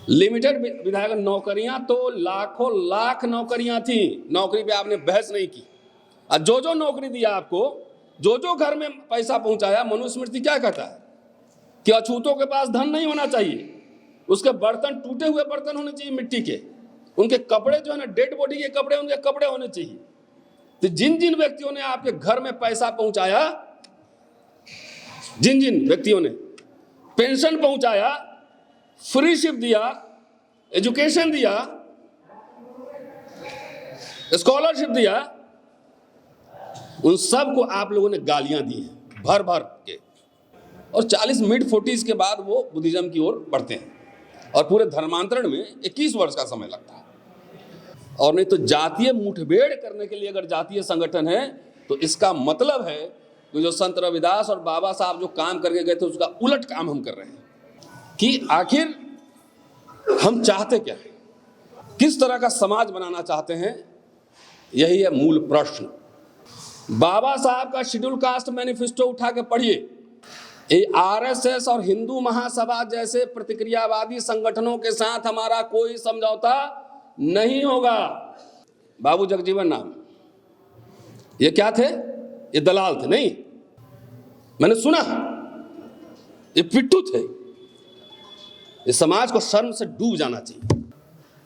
Limited विधायक नौकरियां तो लाखों लाख नौकरियां थी, नौकरी पे आपने बहस नहीं की। और जो जो नौकरी दिया आपको, जो जो घर में पैसा पहुंचाया, मनुस्मृति क्या कहता है कि अछूतों के पास धन नहीं होना चाहिए, उसके बर्तन टूटे हुए बर्तन होने चाहिए मिट्टी के, उनके कपड़े जो है ना डेड बॉडी के कपड़े, उनके कपड़े होने चाहिए। तो जिन जिन व्यक्तियों ने आपके घर में पैसा पहुंचाया, जिन जिन व्यक्तियों ने पेंशन पहुंचाया, फ्री शिप दिया, एजुकेशन दिया, स्कॉलरशिप दिया, उन सब को आप लोगों ने गालियां दी हैं भर भर के। और 40 मिड 40s के बाद वो बुद्धिज्म की ओर बढ़ते हैं और पूरे धर्मांतरण में 21 वर्ष का समय लगता है। और नहीं तो जातीय मुठभेड़ करने के लिए अगर जातीय संगठन है तो इसका मतलब है कि जो संत रविदास और बाबा साहब जो काम करके गए थे उसका उलट काम हम कर रहे हैं। कि आखिर हम चाहते क्या हैं, किस तरह का समाज बनाना चाहते हैं, यही है मूल प्रश्न। बाबा साहब का शेड्यूल कास्ट मैनिफेस्टो उठा के पढ़िए। ये आरएसएस और हिंदू महासभा जैसे प्रतिक्रियावादी संगठनों के साथ हमारा कोई समझौता नहीं होगा। बाबू जगजीवन राम ये क्या थे? ये दलाल थे? नहीं, मैंने सुना ये पिट्ठू थे। इस समाज को शर्म से डूब जाना चाहिए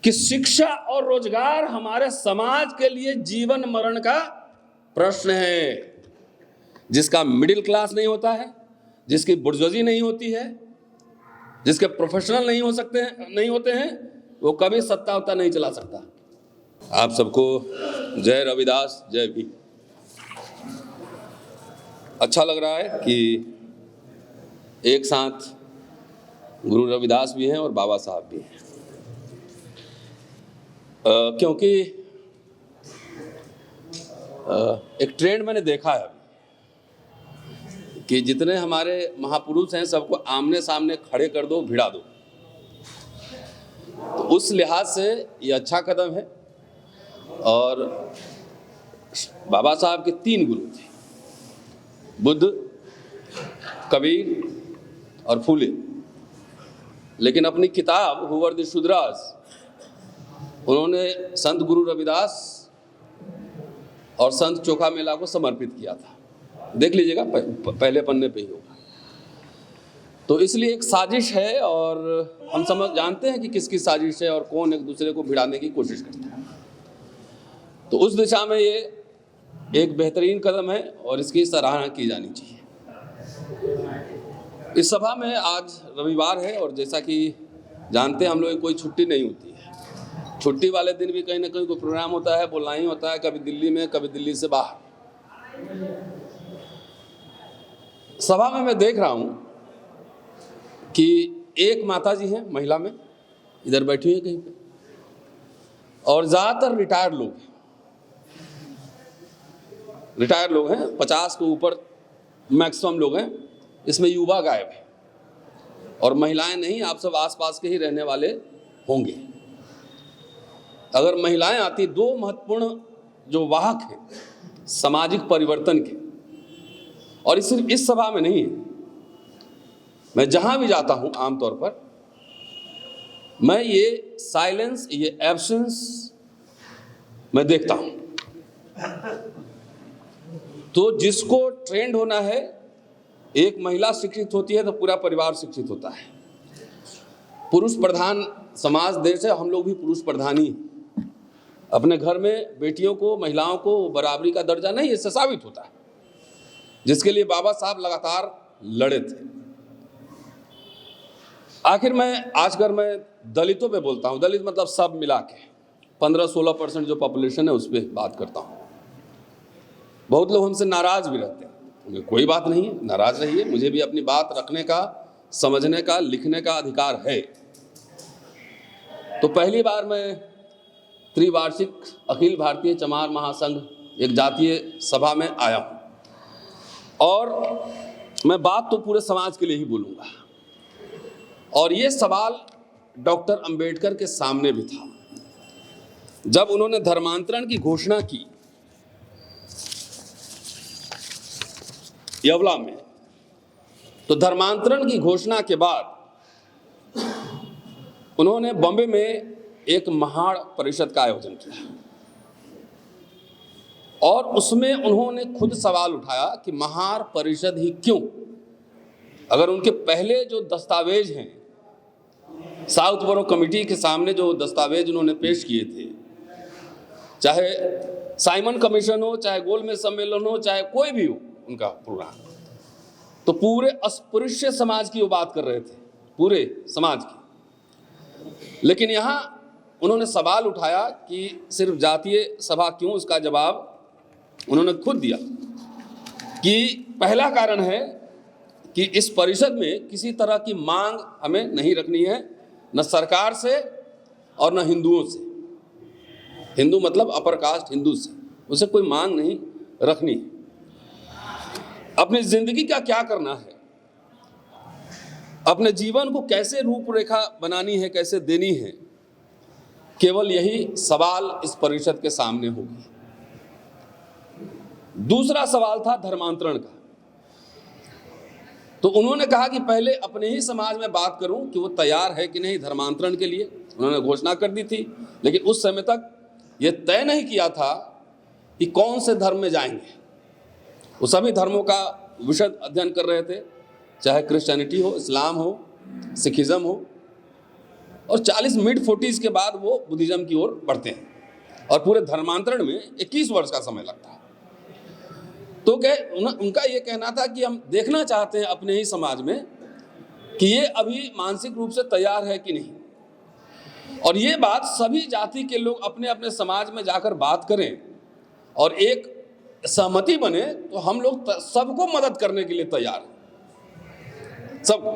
कि शिक्षा और रोजगार हमारे समाज के लिए जीवन मरण का प्रश्न है। जिसका मिडिल क्लास नहीं होता है, जिसकी बुर्जुआजी नहीं होती है, जिसके प्रोफेशनल नहीं हो सकते हैं, नहीं होते हैं, वो कभी सत्ता उत्ता नहीं चला सकता। आप सबको जय रविदास, जय भी। अच्छा लग रहा है कि एक साथ गुरु रविदास भी हैं और बाबा साहब भी हैं। क्योंकि एक ट्रेंड मैंने देखा है कि जितने हमारे महापुरुष हैं सबको आमने सामने खड़े कर दो, भिड़ा दो। तो उस लिहाज से ये अच्छा कदम है। और बाबा साहब के 3 गुरु थे, बुद्ध, कबीर और फूले। लेकिन अपनी किताब हु वर द शूद्रास उन्होंने संत गुरु रविदास और संत चोखा मेला को समर्पित किया था। देख लीजिएगा, पहले पन्ने पे ही होगा। तो इसलिए एक साजिश है और हम समझ जानते हैं कि किसकी साजिश है और कौन एक दूसरे को भिड़ाने की कोशिश करता है। तो उस दिशा में ये एक बेहतरीन कदम है और इसकी सराहना की जानी चाहिए। इस सभा में आज रविवार है और जैसा कि जानते हैं हम लोग की कोई छुट्टी नहीं होती है। छुट्टी वाले दिन भी कहीं ना कहीं कोई प्रोग्राम होता है, बोलना ही होता है, कभी दिल्ली में, कभी दिल्ली से बाहर। सभा में मैं देख रहा हूं कि एक माता जी हैं, महिला में इधर बैठी हुई है कहीं पे, और ज्यादातर रिटायर्ड लोग हैं, 50 के ऊपर मैक्सिमम लोग हैं। इसमें युवा गायब है और महिलाएं नहीं, आप सब आसपास के ही रहने वाले होंगे। अगर महिलाएं आती, 2 महत्वपूर्ण जो वाहक हैं सामाजिक परिवर्तन के, और सिर्फ इस सभा में नहीं है, मैं जहां भी जाता हूं आमतौर पर मैं ये साइलेंस, ये एब्सेंस मैं देखता हूं। तो जिसको ट्रेंड होना है, एक महिला शिक्षित होती है तो पूरा परिवार शिक्षित होता है। पुरुष प्रधान समाज देश है, हम लोग भी पुरुष प्रधान ही। अपने घर में बेटियों को, महिलाओं को बराबरी का दर्जा नहीं, इससे साबित होता है, जिसके लिए बाबा साहब लगातार लड़े थे। आखिर आजकल मैं दलितों पे बोलता हूं। दलित मतलब सब मिला के 15-16% जो पॉपुलेशन है उस पर बात करता हूं। बहुत लोग हमसे नाराज भी रहते हैं, कोई बात नहीं है, नाराज रहिए, मुझे भी अपनी बात रखने का, समझने का, लिखने का अधिकार है। तो पहली बार मैं त्रिवार्षिक अखिल भारतीय चमार महासंघ एक जातीय सभा में आया हूं और मैं बात तो पूरे समाज के लिए ही बोलूंगा। और ये सवाल डॉक्टर अंबेडकर के सामने भी था जब उन्होंने धर्मांतरण की घोषणा की यवला में। तो धर्मांतरण की घोषणा के बाद उन्होंने बॉम्बे में एक महाड़ परिषद का आयोजन किया और उसमें उन्होंने खुद सवाल उठाया कि महाड़ परिषद ही क्यों, अगर उनके पहले जो दस्तावेज हैं, साउथ बोरो कमेटी के सामने जो दस्तावेज उन्होंने पेश किए थे, चाहे साइमन कमीशन हो, चाहे गोलमेज सम्मेलन हो, चाहे कोई भी हो उनका प्रोग्राम, तो पूरे अस्पृश्य समाज की वो बात कर रहे थे, पूरे समाज की। लेकिन यहाँ उन्होंने सवाल उठाया कि सिर्फ जातीय सभा क्यों, उसका जवाब उन्होंने खुद दिया कि पहला कारण है कि इस परिषद में किसी तरह की मांग हमें नहीं रखनी है, न सरकार से और न हिंदुओं से। हिंदू मतलब अपर कास्ट हिंदू से, उसे कोई मांग नहीं रखनी है। अपनी जिंदगी का क्या करना है, अपने जीवन को कैसे रूपरेखा बनानी है, कैसे देनी है, केवल यही सवाल इस परिषद के सामने होगी। दूसरा सवाल था धर्मांतरण का। तो उन्होंने कहा कि पहले अपने ही समाज में बात करूं कि वो तैयार है कि नहीं धर्मांतरण के लिए। उन्होंने घोषणा कर दी थी, लेकिन उस समय तक ये तय नहीं किया था कि कौन से धर्म में जाएंगे। वो सभी धर्मों का विशद अध्ययन कर रहे थे, चाहे क्रिश्चियनिटी हो, इस्लाम हो, सिखिज्म हो, और 40 मिड 40s के बाद वो बुद्धिज्म की ओर बढ़ते हैं और पूरे धर्मांतरण में 21 वर्ष का समय लगता है। तो उनका ये कहना था कि हम देखना चाहते हैं अपने ही समाज में कि ये अभी मानसिक रूप से तैयार है कि नहीं, और ये बात सभी जाति के लोग अपने अपने समाज में जाकर बात करें और एक सहमति बने, तो हम लोग सबको मदद करने के लिए तैयार हैं, सबको।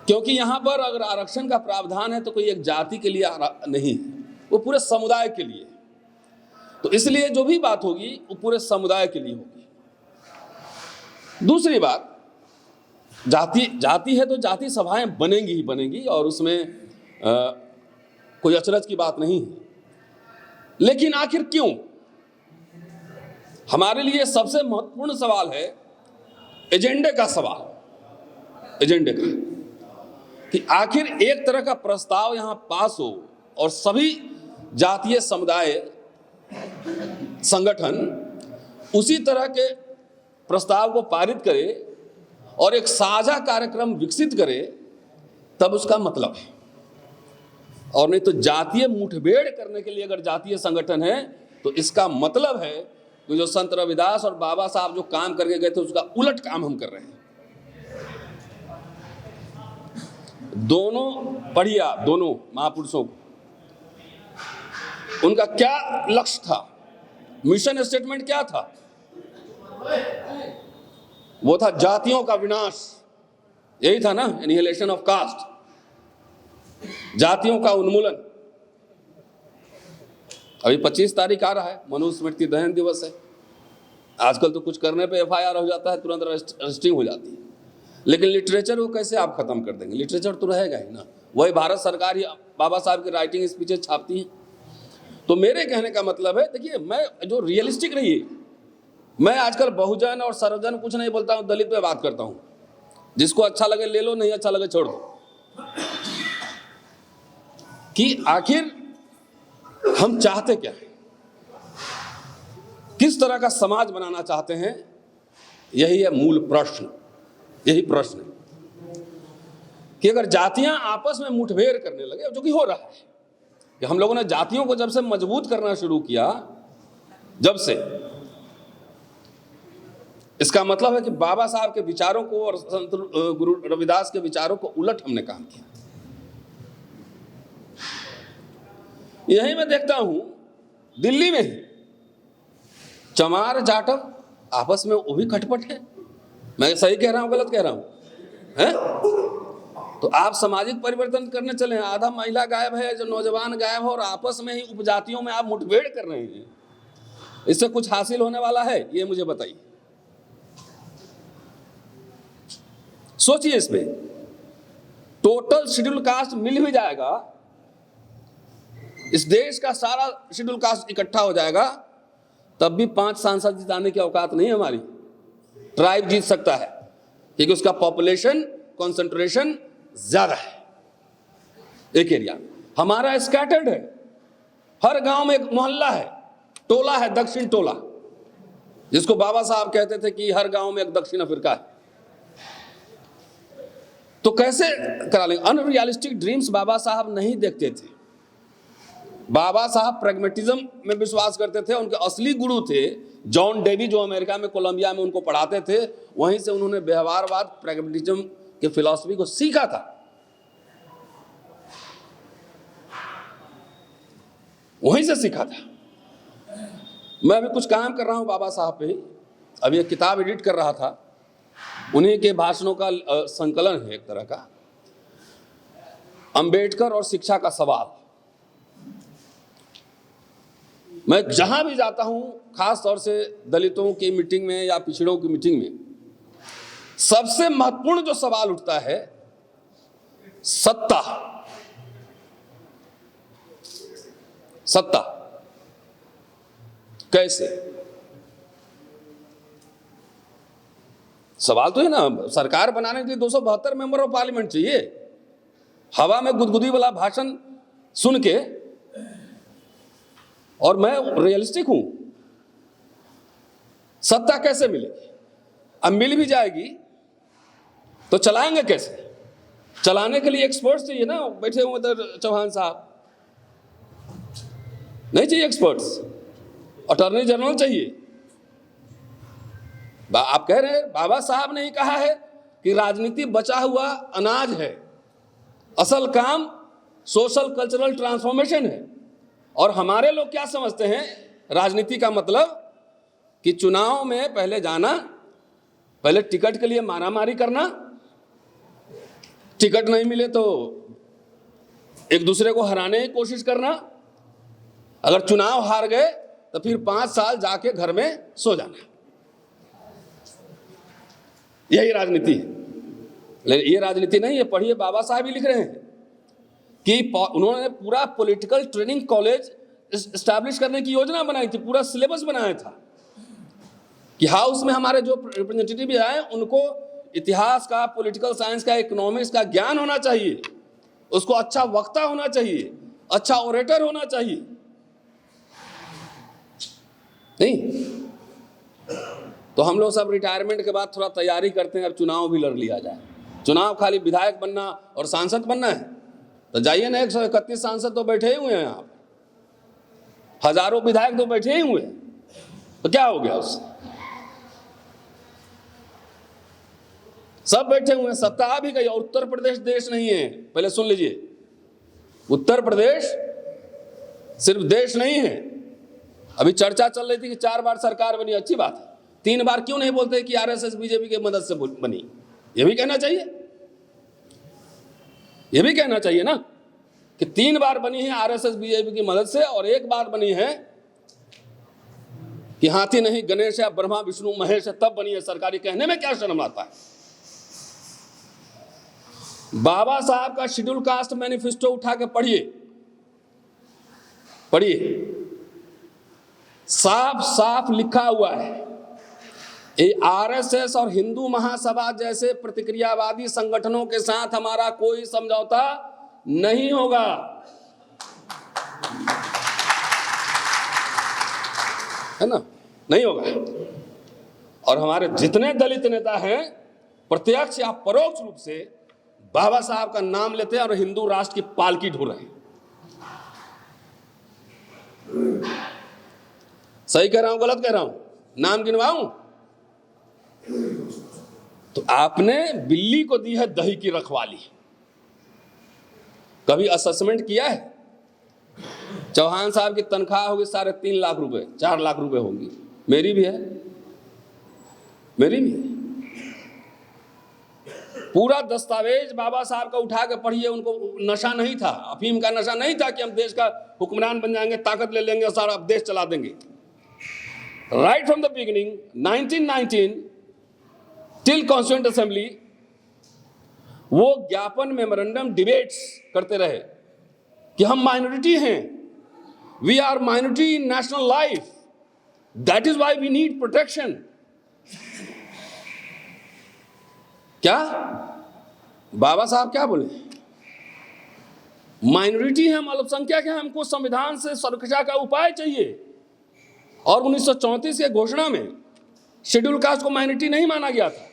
क्योंकि यहाँ पर अगर आरक्षण का प्रावधान है तो कोई एक जाति के लिए नहीं है, वो पूरे समुदाय के लिए। तो इसलिए जो भी बात होगी वो पूरे समुदाय के लिए होगी। दूसरी बात, जाति है तो जाति सभाएं बनेंगी ही बनेंगी, और उसमें कोई अचरज की बात नहीं है। लेकिन आखिर क्यों? हमारे लिए सबसे महत्वपूर्ण सवाल है एजेंडे का सवाल, एजेंडे का, कि आखिर एक तरह का प्रस्ताव यहां पास हो और सभी जातीय समुदाय संगठन उसी तरह के प्रस्ताव को पारित करे और एक साझा कार्यक्रम विकसित करे, तब उसका मतलब है। और नहीं तो जातीय मुठभेड़ करने के लिए अगर जातीय संगठन है तो इसका मतलब है कि जो संत रविदास और बाबा साहब जो काम करके गए थे उसका उलट काम हम कर रहे हैं। दोनों पढ़िए आप, दोनों महापुरुषों को, उनका क्या लक्ष्य था, मिशन स्टेटमेंट क्या था? वो था जातियों का विनाश, यही था ना, एनिहिलेशन ऑफ कास्ट, जातियों का उन्मूलन। अभी 25 तारीख आ रहा है, मनुस्मृति दहन दिवस है। आजकल तो कुछ करने पे FIR हो जाता है, तुरंत रजिस्ट्रिंग हो जाती है। लेकिन लिटरेचर को कैसे आप खत्म कर देंगे? लिटरेचर तो रहेगा ही ना। वही भारत सरकार ही बाबा साहब की राइटिंग स्पीचेस छापती है। तो मेरे कहने का मतलब है, देखिए, मैं जो रियलिस्टिक रहिए, मैं आजकल बहुजन और सर्वजन कुछ नहीं बोलता हूँ, दलित पे बात करता हूँ। जिसको अच्छा लगे ले लो, नहीं अच्छा लगे छोड़ दो। कि आखिर हम चाहते क्या है, किस तरह का समाज बनाना चाहते हैं, यही है मूल प्रश्न। यही प्रश्न है कि अगर जातियां आपस में मुठभेड़ करने लगे, जो कि हो रहा है, कि हम लोगों ने जातियों को जब से मजबूत करना शुरू किया, जब से, इसका मतलब है कि बाबा साहब के विचारों को और संत गुरु रविदास के विचारों को उलट हमने काम किया। यही मैं देखता हूं दिल्ली में ही चमार जाटव आपस में वो भी खटपट है। मैं सही कह रहा हूं, गलत कह रहा हूं? हैं? तो आप सामाजिक परिवर्तन करने चले हैं, आधा महिला गायब है, जो नौजवान गायब है, और आपस में ही उपजातियों में आप मुठभेड़ कर रहे हैं। इससे कुछ हासिल होने वाला है? ये मुझे बताइए। सोचिए इस पे। टोटल शेड्यूल कास्ट मिल भी जाएगा, इस देश का सारा शेड्यूल कास्ट इकट्ठा हो जाएगा, तब भी 5 सांसद जिताने की औकात नहीं है हमारी। ट्राइब जीत सकता है क्योंकि उसका पॉपुलेशन कंसंट्रेशन ज्यादा है। एक एरिया। हमारा स्कैटर्ड है, हर गांव में एक मोहल्ला है, टोला है, दक्षिण टोला, जिसको बाबा साहब कहते थे कि हर गांव में एक दक्षिण अफ्रीका है। तो कैसे करा लेंगे? अनरियलिस्टिक ड्रीम्स बाबा साहब नहीं देखते थे। बाबा साहब प्रैग्मेटिज्म में विश्वास करते थे। उनके असली गुरु थे जॉन डेवी, जो अमेरिका में कोलंबिया में उनको पढ़ाते थे। वहीं से उन्होंने व्यवहारवाद, प्रैग्मेटिज्म के फिलॉसफी को सीखा था। वहीं से सीखा था। मैं अभी कुछ काम कर रहा हूं बाबा साहब पे ही। अभी एक किताब एडिट कर रहा था, उन्हीं के भाषणों का संकलन है एक तरह का, अंबेडकर और शिक्षा का सवाल। मैं जहां भी जाता हूं, खास तौर से दलितों की मीटिंग में या पिछड़ों की मीटिंग में, सबसे महत्वपूर्ण जो सवाल उठता है, सत्ता। सत्ता कैसे? सवाल तो है ना, सरकार बनाने के लिए 272 मेंबर ऑफ पार्लियामेंट चाहिए। हवा में गुदगुदी वाला भाषण सुन के, और मैं रियलिस्टिक हूं, सत्ता कैसे मिलेगी? अब मिल भी जाएगी तो चलाएंगे कैसे? चलाने के लिए एक्सपर्ट्स चाहिए ना। बैठे हुए उधर चौहान साहब, नहीं चाहिए एक्सपर्ट्स, अटॉर्नी जनरल चाहिए। आप कह रहे हैं, बाबा साहब ने ही कहा है कि राजनीति बचा हुआ अनाज है, असल काम सोशल कल्चरल ट्रांसफॉर्मेशन है। और हमारे लोग क्या समझते हैं, राजनीति का मतलब कि चुनाव में पहले जाना, पहले टिकट के लिए मारामारी करना, टिकट नहीं मिले तो एक दूसरे को हराने की कोशिश करना, अगर चुनाव हार गए तो फिर 5 साल जाके घर में सो जाना। यही राजनीति है। लेकिन ये राजनीति नहीं है। पढ़िए, बाबा साहब ही लिख रहे हैं कि उन्होंने पूरा पॉलिटिकल ट्रेनिंग कॉलेज एस्टैब्लिश करने की योजना बनाई थी, पूरा सिलेबस बनाया था कि हाउस में हमारे जो रिप्रेजेंटेटिव आए उनको इतिहास का, पॉलिटिकल साइंस का, इकोनॉमिक्स का ज्ञान होना चाहिए, उसको अच्छा वक्ता होना चाहिए, अच्छा ओरेटर होना चाहिए। नहीं तो हम लोग सब रिटायरमेंट के बाद थोड़ा तैयारी करते हैं, अब चुनाव भी लड़ लिया जाए। चुनाव खाली विधायक बनना और सांसद बनना है तो जाइए ना, 131 सांसद तो बैठे ही हुए हैं, यहाँ हजारों विधायक तो बैठे ही हुए हैं, तो क्या हो गया उससे? सब बैठे हुए हैं, सत्ता आ भी गई। और उत्तर प्रदेश देश नहीं है, पहले सुन लीजिए, उत्तर प्रदेश सिर्फ देश नहीं है। अभी चर्चा चल रही थी कि 4 बार सरकार बनी, अच्छी बात है। 3 बार क्यों नहीं बोलते कि आरएसएस बीजेपी की मदद से बनी? ये भी कहना चाहिए, ये भी कहना चाहिए ना कि 3 बार बनी है आरएसएस बीजेपी की मदद से, और 1 बार बनी है कि हाथी नहीं गणेश या ब्रह्मा विष्णु महेश है तब बनी है सरकारी। कहने में क्या शर्म आता है? बाबा साहब का शेड्यूल कास्ट मैनिफेस्टो उठा के पढ़िए, पढ़िए, साफ साफ लिखा हुआ है, ये आरएसएस और हिंदू महासभा जैसे प्रतिक्रियावादी संगठनों के साथ हमारा कोई समझौता नहीं होगा। है ना, नहीं होगा। और हमारे जितने दलित नेता हैं प्रत्यक्ष या परोक्ष रूप से बाबा साहब का नाम लेते हैं और हिंदू राष्ट्र की पालकी ढो रहे हैं। सही कह रहा हूं, गलत कह रहा हूं? नाम गिनवाऊं तो आपने बिल्ली को दी है दही की रखवाली। कभी असेसमेंट किया है? चौहान साहब की तनख्वाह होगी 3.5 लाख रुपए, 4 लाख रुपए होंगी। मेरी भी है, मेरी भी है। पूरा दस्तावेज बाबा साहब का उठा के पढ़िए। उनको नशा नहीं था, अफीम का नशा नहीं था कि हम देश का हुक्मरान बन जाएंगे, ताकत ले लेंगे और सारा देश चला देंगे। Right from the beginning 1919 till constituent assembly वो ज्ञापन मेमोरेंडम डिबेट्स करते रहे कि हम माइनॉरिटी हैं, we are minority in national life, that is why we need protection. क्या बाबा साहब क्या बोले? माइनॉरिटी है, हम अल्पसंख्यक हैं, हमको संविधान से सुरक्षा का उपाय चाहिए। और 1934 के घोषणा में शेड्यूल कास्ट को माइनॉरिटी नहीं माना गया था,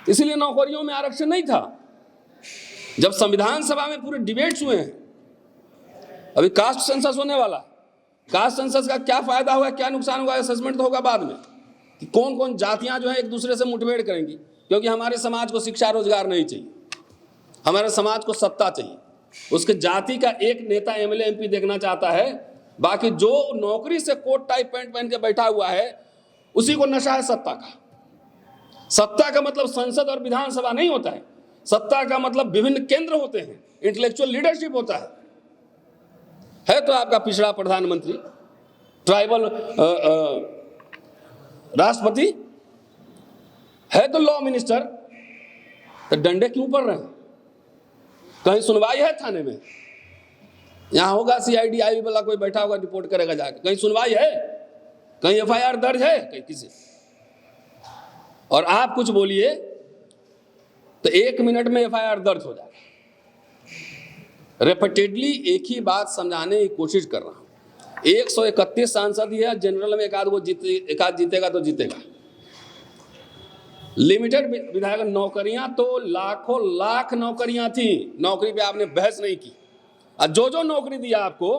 इसलिए नौकरियों में आरक्षण नहीं था। जब संविधान सभा में पूरे डिबेट्स हुए हैं, अभी कास्ट सेंसस होने वाला, कास्ट सेंसस का क्या फायदा होगा, क्या नुकसान होगा, असेसमेंट तो होगा बाद में कि कौन कौन जातियां जो है एक दूसरे से मुठभेड़ करेंगी, क्योंकि हमारे समाज को शिक्षा रोजगार नहीं चाहिए, हमारे समाज को सत्ता चाहिए। उसके जाति का एक नेता एमएलए एमपी देखना चाहता है, बाकी जो नौकरी से कोट टाई पैंट पहन के बैठा हुआ है उसी को नशा है सत्ता का। सत्ता का मतलब संसद और विधानसभा नहीं होता है, सत्ता का मतलब विभिन्न केंद्र होते हैं, इंटेलेक्चुअल लीडरशिप होता है तो आपका पिछड़ा प्रधानमंत्री, ट्राइबल राष्ट्रपति, है तो लॉ मिनिस्टर, तो डंडे क्यों पड़ रहे हैं? कहीं सुनवाई है थाने में? यहां होगा सीआईडी आई वाला कोई बैठा होगा, रिपोर्ट करेगा जाके, कहीं सुनवाई है, कहीं एफआईआर दर्ज है कहीं किसी? और आप कुछ बोलिए तो 1 मिनट में एफआईआर दर्ज हो जाएगा। रिपीटेडली एक ही बात समझाने की कोशिश कर रहा हूं। 131 सांसद ही है, जनरल में एक आध जीतेगा तो जीतेगा। लिमिटेड विधायक नौकरियां तो लाखों लाख नौकरियां थी, नौकरी पे आपने बहस नहीं की। और जो जो नौकरी दिया आपको,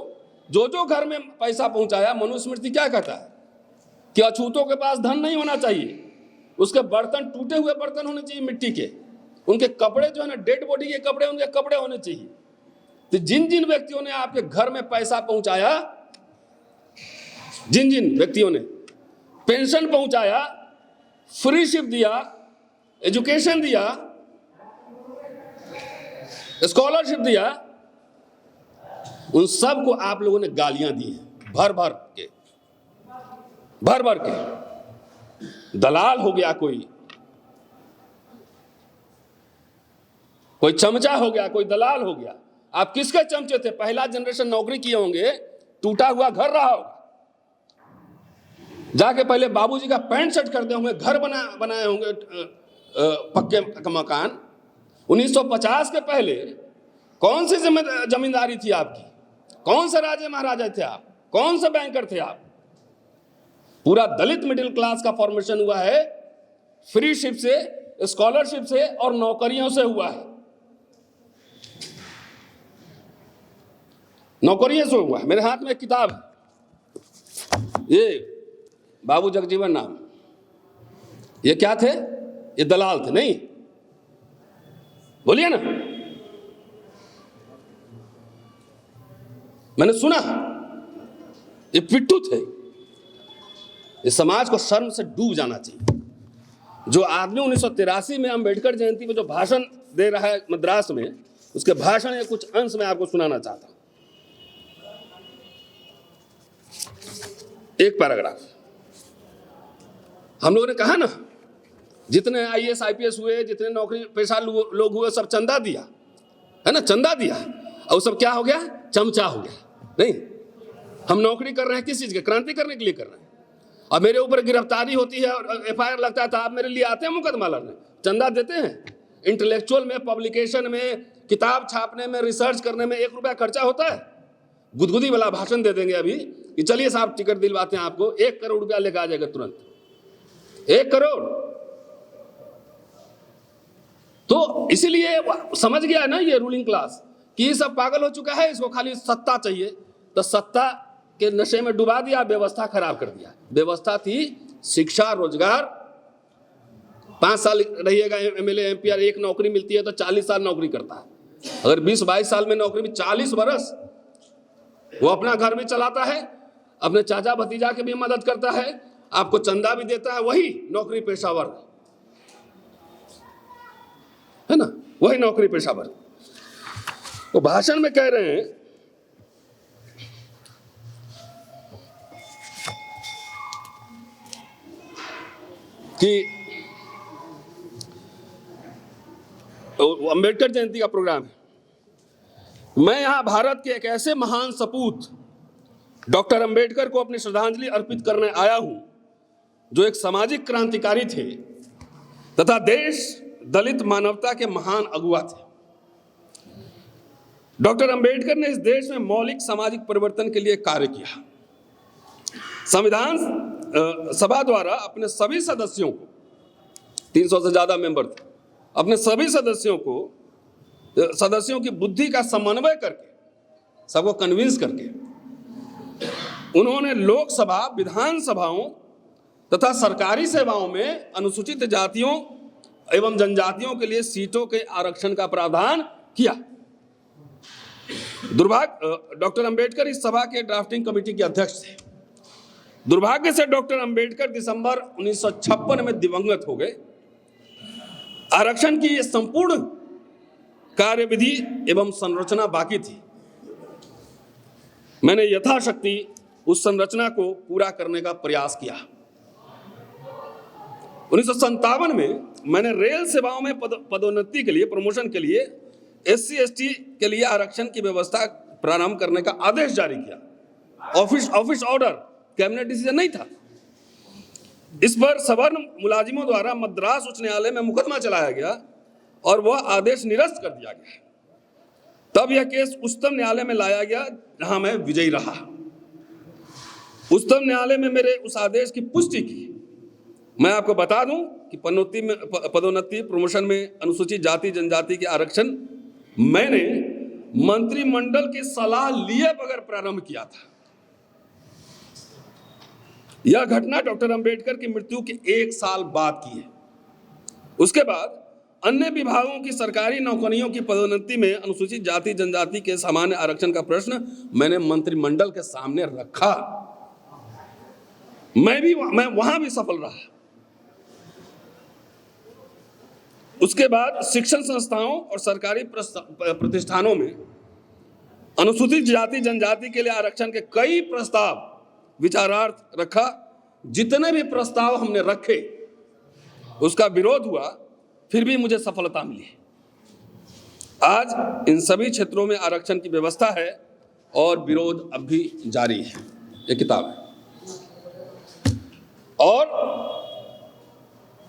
जो जो घर में पैसा पहुंचाया, मनुस्मृति क्या कहता है कि अछूतों के पास धन नहीं होना चाहिए, उसके बर्तन टूटे हुए बर्तन होने चाहिए मिट्टी के, उनके कपड़े जो है ना डेड बॉडी के कपड़े, उनके कपड़े होने चाहिए। तो जिन जिन व्यक्तियों ने आपके घर में पैसा पहुंचाया, जिन जिन व्यक्तियों ने पेंशन पहुंचाया, फ्री शिप दिया, एजुकेशन दिया, स्कॉलरशिप दिया, उन सब को आप लोगों ने गालियां दी हैं भर भर के। दलाल हो गया, कोई चमचा हो गया, कोई दलाल हो गया। आप किसके चमचे थे? पहला जनरेशन नौकरी किए होंगे, टूटा हुआ घर रहा होगा, जाके पहले बाबूजी का पैंट शर्ट करते होंगे, घर बनाए होंगे पक्के मकान। 1950 के पहले कौन सी जमींदारी थी आपकी? कौन से राजे महाराजा थे आप? कौन से बैंकर थे आप? पूरा दलित मिडिल क्लास का फॉर्मेशन हुआ है फ्री शिप से, स्कॉलरशिप से और नौकरियों से हुआ है। नौकरियों से हुआ है। मेरे हाथ में एक किताब है, ये बाबू जगजीवन नाम, ये क्या थे? ये दलाल थे नहीं? बोलिए ना, मैंने सुना ये पिट्ठू थे। इस समाज को शर्म से डूब जाना चाहिए। जो आदमी 1983 में अम्बेडकर जयंती में जो भाषण दे रहा है मद्रास में, उसके भाषण के कुछ अंश में आपको सुनाना चाहता हूं। एक पैराग्राफ। हम लोगों ने कहा ना, जितने आईएएस आईपीएस हुए, जितने नौकरी पेशा लोग हुए, सब चंदा दिया, है ना, चंदा दिया, और सब क्या हो गया? चमचा हो गया। नहीं, हम नौकरी कर रहे हैं किस चीज के? क्रांति करने के लिए कर रहे हैं। और मेरे ऊपर गिरफ्तारी होती है और एफआईआर लगता है, तो आप मेरे लिए आते हैं मुकदमा लड़ने? चंदा देते हैं? इंटेलेक्चुअल में, पब्लिकेशन में, किताब छापने में, रिसर्च करने में 1 रुपया खर्चा होता है? गुदगुदी वाला भाषण दे देंगे अभी कि चलिए साहब टिकट दिलवाते हैं आपको, 1 करोड़ रुपया लेकर आ जाएगा तुरंत, 1 करोड़। तो इसीलिए समझ गया ना ये रूलिंग क्लास कि ये सब पागल हो चुका है, इसको खाली सत्ता चाहिए। तो सत्ता के नशे में डुबा दिया, व्यवस्था खराब कर दिया। व्यवस्था थी शिक्षा, रोजगार। 5 साल रहिएगा एमएलए एमपी, 1 नौकरी मिलती है तो 40 साल नौकरी करता है। अगर 20-22 साल में नौकरी में 40 बरस वो अपना घर भी चलाता है, अपने चाचा भतीजा के भी मदद करता है, आपको चंदा भी देता है, वही नौकरी पेशावर है ना, वही नौकरी पेशावर। वो भाषण में कह रहे हैं कि अंबेडकर जयंती का प्रोग्राम है, मैं यहां भारत के एक ऐसे महान सपूत डॉक्टर अंबेडकर को अपनी श्रद्धांजलि अर्पित करने आया हूं, जो एक सामाजिक क्रांतिकारी थे तथा देश, दलित, मानवता के महान अगुवा थे। डॉक्टर अंबेडकर ने इस देश में मौलिक सामाजिक परिवर्तन के लिए कार्य किया। संविधान सभा द्वारा अपने सभी सदस्यों को, 300 से ज्यादा मेंबर थे, अपने सभी सदस्यों की बुद्धि का समन्वय करके, सबको कन्विंस करके उन्होंने लोकसभा, विधानसभाओं तथा सरकारी सेवाओं में अनुसूचित जातियों एवं जनजातियों के लिए सीटों के आरक्षण का प्रावधान किया। डॉक्टर अंबेडकर इस सभा के ड्राफ्टिंग कमेटी के अध्यक्ष थे। दुर्भाग्य से डॉक्टर अंबेडकर दिसंबर 1956 में दिवंगत हो गए। आरक्षण की यह संपूर्ण कार्यविधि एवं संरचना बाकी थी। मैंने यथाशक्ति उस संरचना को पूरा करने का प्रयास किया। 1957 में मैंने रेल सेवाओं में पदोन्नति के लिए, प्रमोशन के लिए SC/ST के लिए आरक्षण की व्यवस्था प्रारंभ करने का आदेश जारी किया। ऑफिस ऑर्डर, कैबिनेट डिसीजन नहीं था। इस पर सवर्ण मुलाजिमों द्वारा मद्रास उच्च न्यायालय में मुकदमा चलाया गया और वह आदेश निरस्त कर दिया गया। तब यह केस उच्चतम न्यायालय में लाया गया, जहां मैं विजयी रहा। उच्चतम न्यायालय में मेरे उस आदेश की पुष्टि की। मैं आपको बता दूं कि पदोन्नति, प्रमोशन में अनुसूचित जाति जनजाति के आरक्षण मैंने मंत्रिमंडल की सलाह लिए बगैर प्रारंभ किया था। यह घटना डॉक्टर अंबेडकर की मृत्यु के 1 साल बाद की है। उसके बाद अन्य विभागों की सरकारी नौकरियों की पदोन्नति में अनुसूचित जाति जनजाति के सामान्य आरक्षण का प्रश्न मैंने मंत्रिमंडल के सामने रखा। मैं वहां भी सफल रहा। उसके बाद शिक्षण संस्थाओं और सरकारी प्रतिष्ठानों में अनुसूचित जाति जनजाति के लिए आरक्षण के कई प्रस्ताव विचारार्थ रखा। जितने भी प्रस्ताव हमने रखे उसका विरोध हुआ, फिर भी मुझे सफलता मिली। आज इन सभी क्षेत्रों में आरक्षण की व्यवस्था है और विरोध अब भी जारी है। ये किताब है। और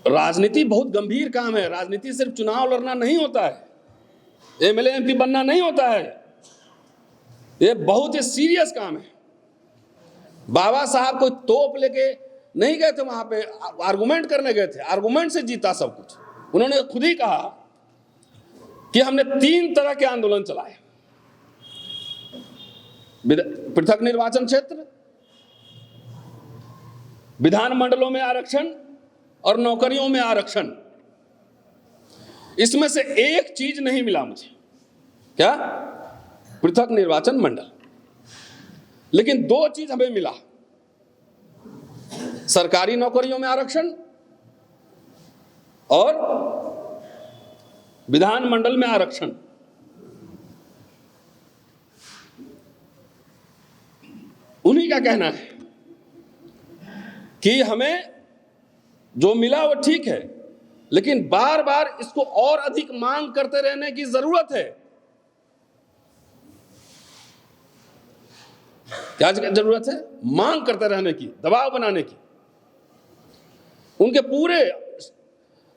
राजनीति बहुत गंभीर काम है। राजनीति सिर्फ चुनाव लड़ना नहीं होता है, MLA MP बनना नहीं होता है। ये बहुत ही सीरियस काम है। बाबा साहब को तोप लेके नहीं गए थे वहां पे, आर्गुमेंट करने गए थे। आर्गुमेंट से जीता सब कुछ। उन्होंने खुद ही कहा कि हमने 3 तरह के आंदोलन चलाए: पृथक निर्वाचन क्षेत्र, विधान मंडलों में आरक्षण और नौकरियों में आरक्षण। इसमें से एक चीज नहीं मिला मुझे। क्या? पृथक निर्वाचन मंडल। लेकिन 2 चीज हमें मिला: सरकारी नौकरियों में आरक्षण और विधान मंडल में आरक्षण। उन्हीं का कहना है कि हमें जो मिला वो ठीक है, लेकिन बार बार इसको और अधिक मांग करते रहने की जरूरत है। क्या जरूरत है? मांग करते रहने की, दबाव बनाने की। उनके पूरे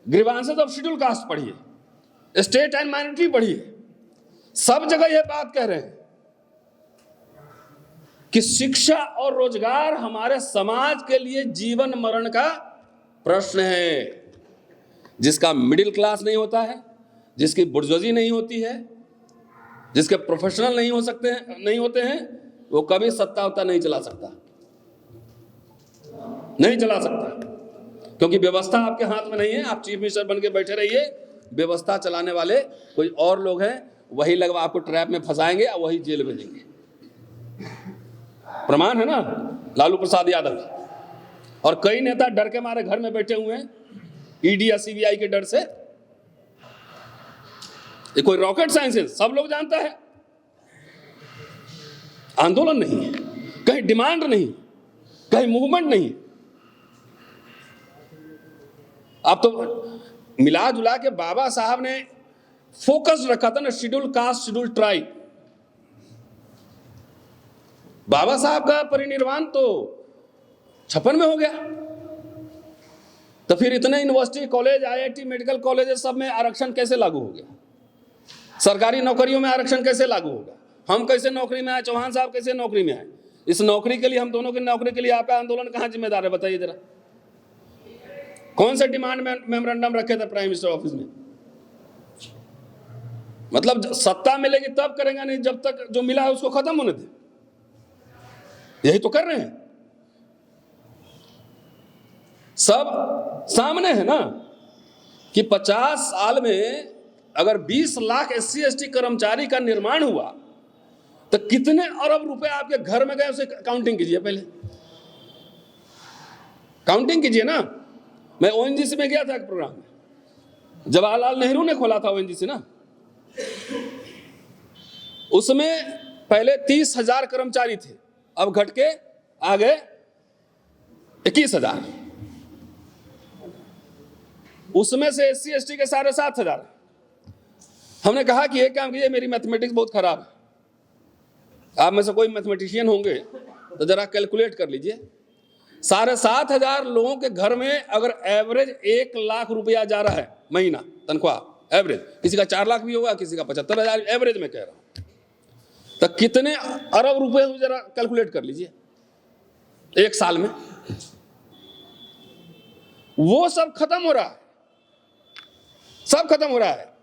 ग्रीवांसेस ऑफ शेड्यूल कास्ट पढ़िए, स्टेट एंड माइनॉरिटी पढ़िए, सब जगह यह बात कह रहे हैं कि शिक्षा और रोजगार हमारे समाज के लिए जीवन मरण का प्रश्न है। जिसका मिडिल क्लास नहीं होता है, जिसकी बुर्जुआजी नहीं होती है, जिसके प्रोफेशनल नहीं होते हैं, वो कभी सत्ता वत्ता नहीं चला सकता, क्योंकि व्यवस्था आपके हाथ में नहीं है। आप चीफ मिनिस्टर बन के बैठे रहिए, व्यवस्था चलाने वाले कोई और लोग हैं, वही लगवा आपको ट्रैप में फंसाएंगे और वही जेल भेजेंगे। प्रमाण है ना, लालू प्रसाद यादव। और कई नेता डर के मारे घर में बैठे हुए हैं, ईडी या CBI के डर से। ये कोई रॉकेट साइंस है, सब लोग जानता है। आंदोलन नहीं है, कहीं डिमांड नहीं, कहीं मूवमेंट नहीं। अब तो मिला जुला के बाबा साहब ने फोकस रखा था ना, शेड्यूल कास्ट, शेड्यूल ट्राइब। बाबा साहब का परिनिर्वाण तो 56 में हो गया, तो फिर इतने university, college, IIT, medical college सब में आरक्षण कैसे लागू हो गया? सरकारी नौकरियों में आरक्षण कैसे लागू होगा? हम कैसे नौकरी में आए, चौहान साहब कैसे नौकरी में आए? इस नौकरी के लिए, हम दोनों की नौकरी के लिए आपका आंदोलन कहाँ जिम्मेदार है, बताइए जरा। कौन से डिमांड मेमोरेंडम रखे थे प्राइम मिनिस्टर ऑफिस में? मतलब सत्ता मिलेगी तब करेंगे, नहीं जब तक जो मिला है उसको खत्म होने दे। यही तो कर रहे हैं, सब सामने है ना कि 50 साल में अगर 20 लाख SC ST कर्मचारी का निर्माण हुआ तो कितने अरब रुपए आपके घर में गए, उसे काउंटिंग कीजिए, पहले काउंटिंग कीजिए ना। मैं ONGC में गया था एक प्रोग्राम में, जवाहरलाल नेहरू ने खोला था ONGC ना, उसमें पहले 30,000 कर्मचारी थे, अब घट के आ गए 21,000। उसमें से SC ST के 7,500। हमने कहा कि एक काम कीजिए, मेरी मैथमेटिक्स बहुत खराब है, आप में से कोई मैथमेटिशियन होंगे तो जरा कैलकुलेट कर लीजिए। 7,500 लोगों के घर में अगर एवरेज 1 लाख रुपया जा रहा है महीना तनख्वाह, एवरेज, किसी का 4 लाख भी होगा, किसी का 75,000, एवरेज में कह रहा हूं, तो कितने अरब रुपए जरा कैलकुलेट कर लीजिए एक साल में। वो सब खत्म हो रहा है, सब खत्म हो रहा है।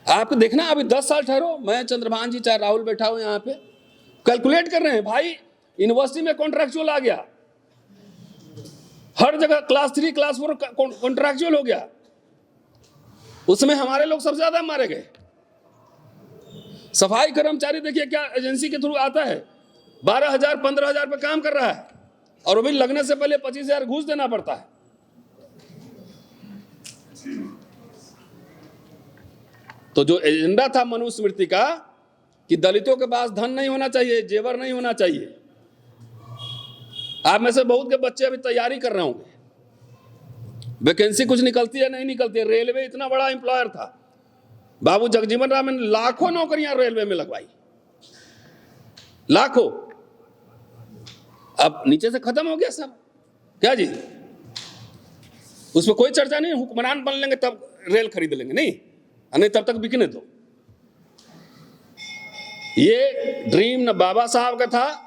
आप देखना, अभी 10 साल ठहरो, मैं, चंद्रभान जी, चाहे राहुल बैठा हो यहाँ पे, कैलकुलेट कर रहे हैं भाई। यूनिवर्सिटी में कॉन्ट्रैक्चुअल आ गया, हर जगह क्लास 3 क्लास 4 कॉन्ट्रैक्चुअल हो गया, उसमें हमारे लोग सबसे ज्यादा मारे गए। सफाई कर्मचारी देखिए क्या एजेंसी के थ्रू आता है, 12,000 15,000 पे काम कर रहा है, और वो भी लगने से पहले 25,000 घूस देना पड़ता है। तो जो एजेंडा था मनुस्मृति का कि दलितों के पास धन नहीं होना चाहिए, जेवर नहीं होना चाहिए, आप में से बहुत के बच्चे अभी तैयारी कर रहे होंगे, वैकेंसी कुछ निकलती है नहीं निकलती है। रेलवे इतना बड़ा एम्प्लॉयर था, बाबू जगजीवन राम ने लाखों नौकरियां रेलवे में लगवाई, लाखों। अब नीचे से खत्म हो गया सब, क्या जी? उसमें कोई चर्चा नहीं, हुक्मरान बन लेंगे तब रेल खरीद लेंगे, नहीं तब तक बिकने दो। ये ड्रीम न बाबा साहब का था,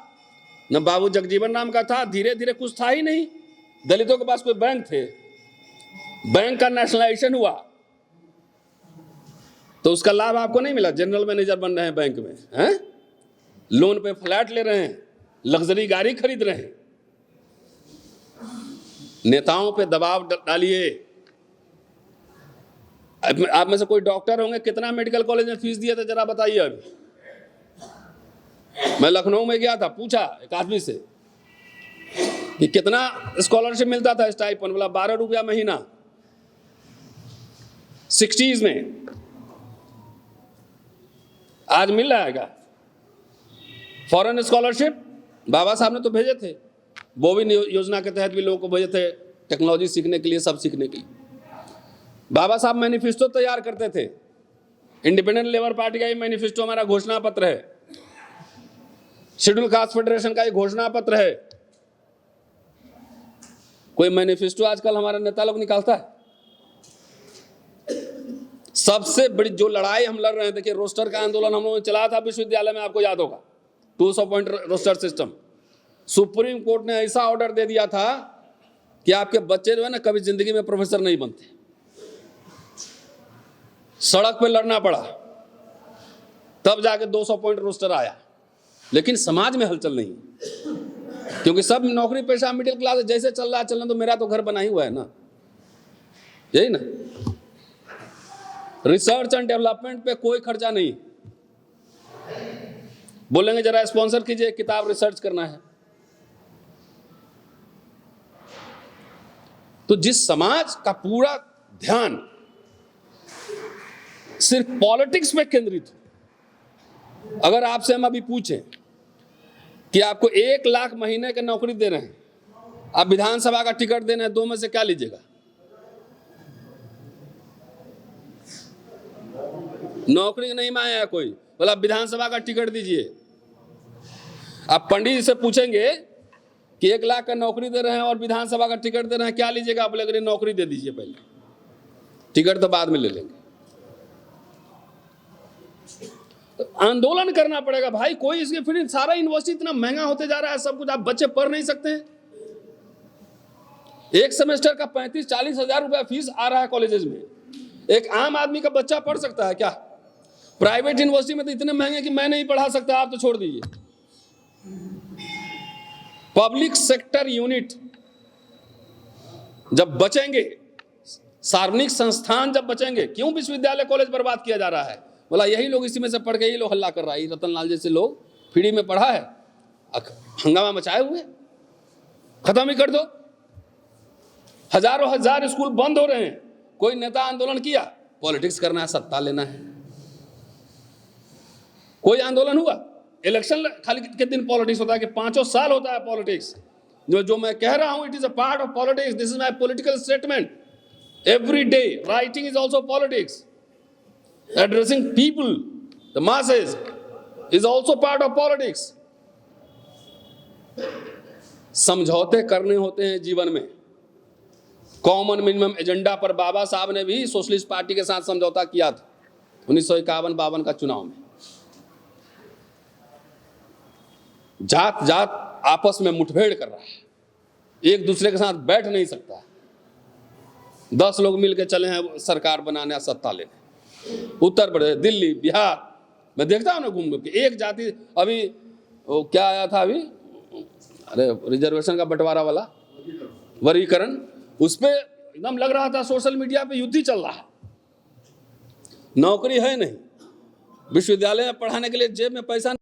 न बाबू जगजीवन राम का था, धीरे धीरे कुछ था ही नहीं। दलितों के पास कोई बैंक थे, बैंक का नेशनलाइजेशन हुआ तो उसका लाभ आपको नहीं मिला। जनरल मैनेजर बन रहे हैं बैंक में, हैं? लोन पे फ्लैट ले रहे हैं, लग्जरी गाड़ी खरीद रहे हैं। नेताओं पे दबाव डालिए। आप में से कोई डॉक्टर होंगे, कितना मेडिकल कॉलेज में फीस दिया था जरा बताइए। अभी मैं लखनऊ में गया था, पूछा एक आदमी से कि कितना स्कॉलरशिप मिलता था स्टाइपेंड, बोला 12 रुपया महीना, 60s में। आज मिल रहा है क्या? फॉरेन स्कॉलरशिप बाबा साहब ने तो भेजे थे, वो भी योजना के तहत भी लोगों को भेजे थे, टेक्नोलॉजी सीखने के लिए, सब सीखने के लिए। बाबा साहब मैनिफेस्टो तैयार करते थे, इंडिपेंडेंट लेबर पार्टी का ये मैनिफेस्टो हमारा घोषणा पत्र है, शेड्यूल कास्ट फेडरेशन का ये घोषणा पत्र है। कोई मैनिफेस्टो आजकल हमारा नेता लोग निकालता है? सबसे बड़ी जो लड़ाई हम लड़ रहे हैं, देखिए रोस्टर का आंदोलन हम लोगों ने चलाया था विश्वविद्यालय में, आपको याद होगा, 200 point roster system. Supreme court ने ऐसा ऑर्डर दे दिया था कि आपके बच्चे जो है ना कभी जिंदगी में प्रोफेसर नहीं बनते। सड़क पे लड़ना पड़ा, तब जाके 200 पॉइंट रोस्टर आया, लेकिन समाज में हलचल नहीं, क्योंकि सब नौकरी पेशा मिडिल क्लास जैसे चल रहा है चलना, तो मेरा तो घर बना ही हुआ है ना, यही ना। रिसर्च एंड डेवलपमेंट पे कोई खर्चा नहीं। बोलेंगे जरा स्पॉन्सर कीजिए, किताब रिसर्च करना है। तो जिस समाज का पूरा ध्यान सिर्फ पॉलिटिक्स पे केंद्रित हो, अगर आपसे हम अभी पूछें कि आपको 1 लाख महीने की नौकरी दे रहे हैं, आप विधानसभा का टिकट देना है, 2 में से क्या लीजिएगा? नौकरी नहीं मांगेगा कोई, बोला विधानसभा का टिकट दीजिए। आप पंडित जी से पूछेंगे कि 1 लाख का नौकरी दे रहे हैं और विधानसभा का टिकट दे रहे हैं, क्या लीजिएगा? आप बोलेंगे नौकरी दे दीजिए पहले, टिकट तो बाद में ले लेंगे। आंदोलन करना पड़ेगा भाई, कोई इसके फिर सारा यूनिवर्सिटी इतना महंगा होते जा रहा है, सब कुछ, आप बच्चे पढ़ नहीं सकते हैं। एक सेमेस्टर का 35-40 हजार रुपया फीस आ रहा है कॉलेजेस में, एक आम आदमी का बच्चा पढ़ सकता है क्या? प्राइवेट यूनिवर्सिटी में तो इतने महंगे कि मैं नहीं पढ़ा सकता, आप तो छोड़ दीजिए। पब्लिक सेक्टर यूनिट जब बचेंगे, सार्वजनिक संस्थान जब बचेंगे, क्यों विश्वविद्यालय कॉलेज बर्बाद किया जा रहा है? बोला यही लोग इसी में से पढ़ के यही लोग हल्ला कर रहा है, रतनलाल जैसे लोग फ्री में पढ़ा है, हंगामा मचाए हुए, खत्म ही कर दो। हजारों हजार स्कूल बंद हो रहे हैं, कोई नेता आंदोलन किया? पॉलिटिक्स करना है, सत्ता लेना है। कोई आंदोलन हुआ? इलेक्शन खाली कितने दिन पॉलिटिक्स होता है कि 5 साल होता है पॉलिटिक्स। जो मैं कह रहा हूं, it is a part of politics, this is my political statement. Every day writing is also politics, addressing people, the masses is also part of politics. समझौते करने होते हैं जीवन में। कॉमन मिनिमम एजेंडा पर बाबा साहब ने भी सोशलिस्ट पार्टी के साथ समझौता किया था 1951-52 का चुनाव में। जात जात आपस में मुठभेड़ कर रहा है, एक दूसरे के साथ बैठ नहीं सकता। 10 लोग मिलकर चले हैं सरकार बनाने, सत्ता लेने। उत्तर प्रदेश, दिल्ली, बिहार मैं देखता हूं ना घूम घूम के, एक जाति, अभी वो क्या आया था अभी, अरे रिजर्वेशन का बंटवारा वाला वर्गीकरण, उस पर एकदम लग रहा था सोशल मीडिया पे युद्ध ही चल रहा है। नौकरी है नहीं, विश्वविद्यालय में पढ़ाने के लिए जेब में पैसा